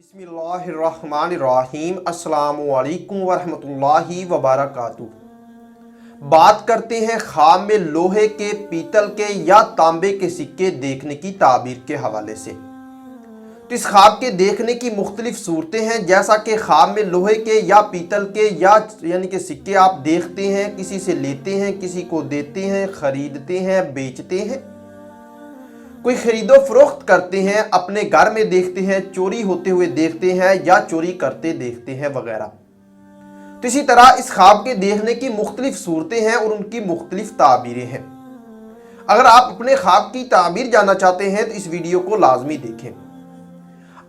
बिस्मिल्लाहिर्रहमानिर्रहीम अस्सलामुअलैकुम वरहमतुल्लाहि वबरकातुहू। बात करते हैं ख़ाम में लोहे के, पीतल के या तांबे के सिक्के देखने की ताबीर के हवाले से। तो इस ख्वाब के देखने की मुख्तलिफ सूरतें हैं, जैसा कि ख्वाब में लोहे के या पीतल के या यानी कि सिक्के आप देखते हैं, किसी से लेते हैं, किसी को देते हैं, ख़रीदते हैं, बेचते हैं, कोई खरीदो फरोख्त करते हैं, अपने घर में देखते हैं, चोरी होते हुए देखते हैं या चोरी करते देखते हैं वगैरह। तो इसी तरह इस ख्वाब के देखने की मुख्तलिफ सूरतें हैं और उनकी मुख्तलिफ ताबीरें हैं। अगर आप अपने ख्वाब की ताबीर जानना चाहते हैं तो इस वीडियो को लाजमी देखें।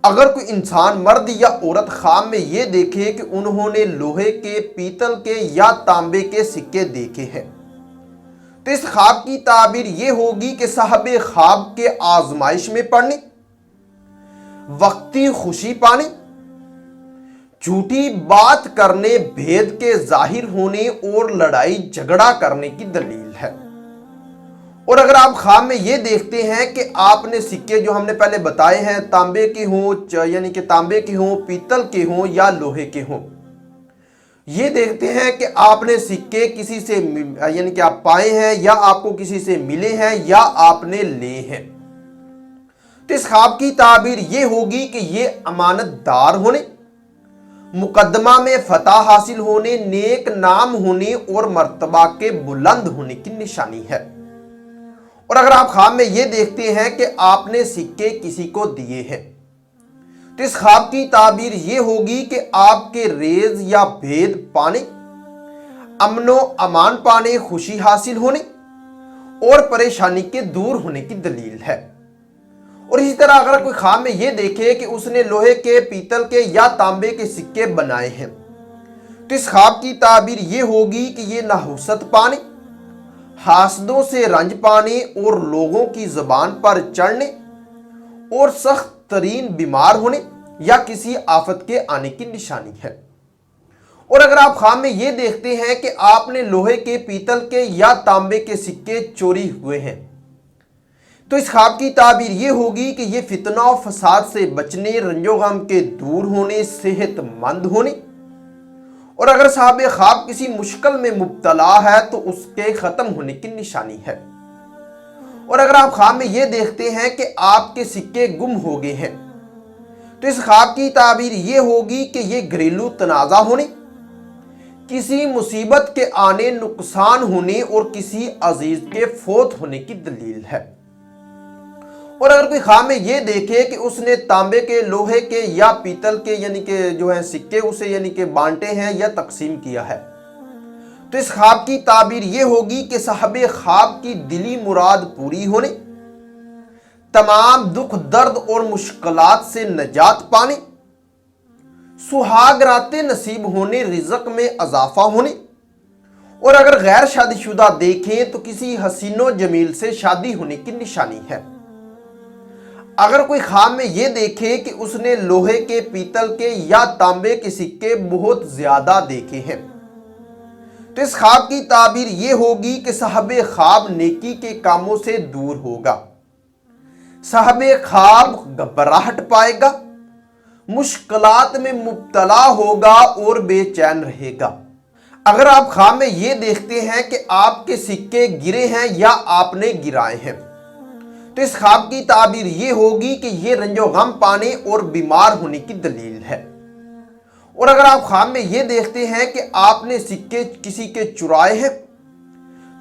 अगर कोई इंसान, मर्द या औरत, ख्वाब में ये देखे कि उन्होंने लोहे के, पीतल के या तांबे के सिक्के देखे हैं, तो इस ख्वाब की ताबीर ये होगी कि साहब ख्वाब के आजमाइश में पड़ने, वक्ती खुशी पाने, झूठी बात करने, भेद के जाहिर होने और लड़ाई झगड़ा करने की दलील है। और अगर आप ख्वाब में ये देखते हैं कि आपने सिक्के जो हमने पहले बताए हैं, तांबे के हों यानी कि तांबे के हों, पीतल के हों या लोहे के हों, ये देखते हैं कि आपने सिक्के किसी से यानी कि आप पाए हैं या आपको किसी से मिले हैं या आपने लिए हैं, तो इस ख्वाब की ताबीर ये होगी कि ये अमानतदार होने, मुकदमा में फतह हासिल होने, नेक नाम होने और मर्तबा के बुलंद होने की निशानी है। और अगर आप ख्वाब में ये देखते हैं कि आपने सिक्के किसी को दिए हैं, तो इस ख्वाब की ताबीर ये होगी कि आपके रेज या भेद पाने, अमनो अमान पाने, खुशी हासिल होने और परेशानी के दूर होने की दलील है। और इसी तरह अगर कोई ख्वाब में ये देखे कि उसने लोहे के, पीतल के या तांबे के सिक्के बनाए हैं, तो इस ख्वाब की ताबीर ये होगी कि ये नहुसत पाने, हासदों से रंज पाने और लोगों की ज़बान पर चढ़ने और सख्त तरीन बीमार होने या किसी आफत के आने की निशानी है। और अगर आप ख्वाब में ये देखते हैं कि आपने लोहे के, पीतल के या तांबे के सिक्के चोरी हुए हैं, तो इस ख्वाब की ताबीर ये होगी कि ये फितना और फसाद से बचने, रंजो गम के दूर होने, सेहतमंद होने और अगर साहब ख्वाब किसी मुश्किल में मुब्तला है तो उसके ख़त्म होने की निशानी है। और अगर आप ख्वाब में ये देखते हैं कि आपके सिक्के गुम हो गए हैं, तो इस ख्वाब की ताबीर ये होगी कि ये घरेलू तनाज़ा होने, किसी मुसीबत के आने, नुकसान होने और किसी अजीज के फोत होने की दलील है। और अगर कोई ख्वाब में ये देखे कि उसने तांबे के, लोहे के या पीतल के यानी कि जो है सिक्के उसे यानी कि बांटे हैं या तकसीम किया है, तो इस ख्वाब की ताबीर ये होगी कि साहब ख्वाब की दिली मुराद पूरी होने, तमाम दुख दर्द और मुश्किलात से नजात पाने, सुहाग रातें नसीब होने, रिज़्क़ में इजाफा होने और अगर गैर शादीशुदा देखें तो किसी हसीनो जमील से शादी होने की निशानी है। अगर कोई ख्वाब में ये देखे कि उसने लोहे के, पीतल के या तांबे के सिक्के बहुत ज्यादा देखे हैं, तो इस ख्वाब की ताबीर ये होगी कि साहब ख्वाब नेकी के कामों से दूर होगा, साहब ख्वाब घबराहट पाएगा, मुश्किलात में मुब्तला होगा और बेचैन रहेगा। अगर आप ख्वाब में ये देखते हैं कि आपके सिक्के गिरे हैं या आपने गिराए हैं, तो इस ख्वाब की ताबीर ये होगी कि ये रंजो गम पाने और बीमार होने की दलील है। और अगर आप ख्वाब में ये देखते हैं कि आपने सिक्के किसी के चुराए हैं,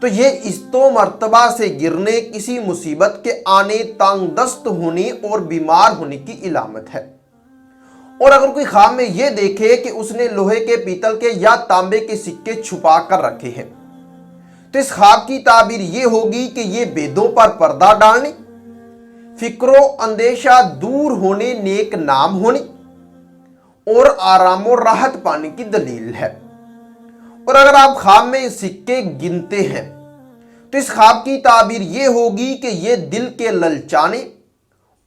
तो ये इस्तो मर्तबा से गिरने, किसी मुसीबत के आने, तंग दस्त होने और बीमार होने की इलामत है। और अगर कोई ख्वाब में ये देखे कि उसने लोहे के, पीतल के या तांबे के सिक्के छुपा कर रखे हैं, तो इस ख्वाब की ताबीर ये होगी कि ये बेदों पर पर्दा डालने, फिक्रो अंदेशा दूर होने, नेक नाम होने और आराम और राहत पाने की दलील है। और अगर आप ख्वाब में सिक्के गिनते हैं, तो इस ख्वाब की ताबीर ये होगी कि ये दिल के ललचाने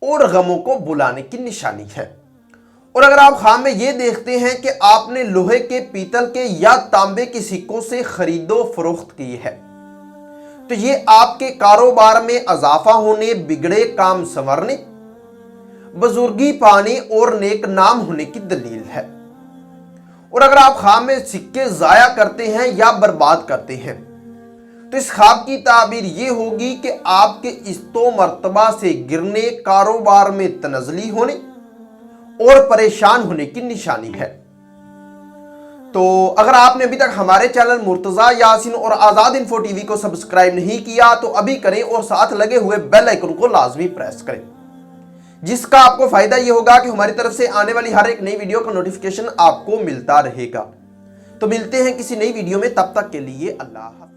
और गमों को बुलाने की निशानी है। और अगर आप ख्वाब में ये देखते हैं कि आपने लोहे के, पीतल के या तांबे के सिक्कों से खरीदो फरोख्त की है, तो ये आपके कारोबार में इजाफा होने, बिगड़े काम संवरने, बुजुर्गी पाने और नेक नाम होने की दलील है। और अगर आप ख्वाब में सिक्के जाया करते हैं या बर्बाद करते हैं तो इस ख्वाब की ताबीर ये होगी कि आपके इस्तो मर्तबा से गिरने, कारोबार में तनज़ली होने और परेशान होने की निशानी है। तो अगर आपने अभी तक हमारे चैनल मुर्तज़ा यासीन और आज़ाद इन्फो टीवी को सब्सक्राइब नहीं किया तो अभी करें और साथ लगे हुए बेल आइकन को लाजमी प्रेस करें, जिसका आपको फायदा ये होगा कि हमारी तरफ से आने वाली हर एक नई वीडियो का नोटिफिकेशन आपको मिलता रहेगा। तो मिलते हैं किसी नई वीडियो में, तब तक के लिए अल्लाह हाफ़िज़।